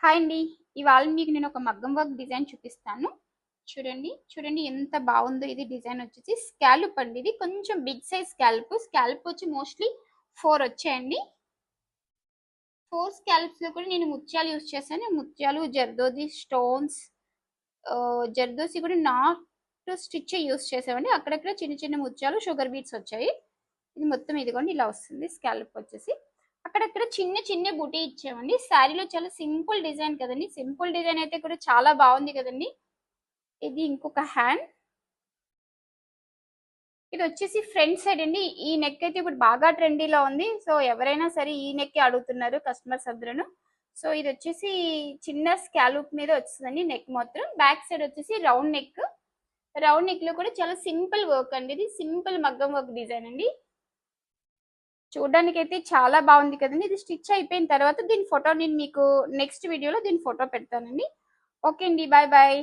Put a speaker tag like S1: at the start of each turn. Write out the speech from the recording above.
S1: Hi అండి. ఇవాళ మీకు నేను ఒక మగ్గం వర్క్ డిజైన్ చూపిస్తాను. చూడండి ఎంత బాగుందో. ఇది డిజైన్ వచ్చేసి స్కాల్ప్ అండి. ఇది కొంచెం బిగ్ సైజ్ స్కాల్ప్ వచ్చి మోస్ట్లీ 4 వచ్చాయండి. 4 స్కాల్ప్స్ లో కూడా నేను ముత్యాలు యూజ్ చేశాను. ముత్యాలు, జర్దోసి, స్టోన్స్, జర్దోసి కూడా నాట్ స్టిచ్ యూజ్ చేసామండి. అక్కడక్కడ చిన్న చిన్న ముత్యాలు, షుగర్ బీట్స్ వచ్చాయి. ఇది మొత్తం ఇదిగోండి ఇలా వస్తుంది స్కాల్ప్ వచ్చేసి. అక్కడక్కడ చిన్న చిన్న బుటీ ఇచ్చామండి. శారీలో చాలా సింపుల్ డిజైన్ కదండి. సింపుల్ డిజైన్ అయితే కూడా చాలా బాగుంది కదండి. ఇది ఇంకొక హ్యాండ్. ఇది వచ్చేసి ఫ్రంట్ సైడ్ అండి. ఈ నెక్ అయితే ఇప్పుడు బాగా ట్రెండీలో ఉంది. సో ఎవరైనా సరే ఈ నెక్ అడుగుతున్నారు కస్టమర్స్ అందరూ. సో ఇది వచ్చేసి చిన్న స్కాలూప్ మీద వస్తుందండి నెక్ మొత్తం. బ్యాక్ సైడ్ వచ్చేసి రౌండ్ నెక్. రౌండ్ నెక్ లో కూడా చాలా సింపుల్ వర్క్ అండి. ఇది సింపుల్ మగ్గం వర్క్ డిజైన్ అండి. చూడడానికి అయితే చాలా బాగుంది కదండి. ఇది స్టిచ్ అయిపోయిన తర్వాత దీని ఫోటో నేను మీకు నెక్స్ట్ వీడియోలో దీని ఫోటో పెడతానండి. ఓకే అండి, బాయ్ బాయ్.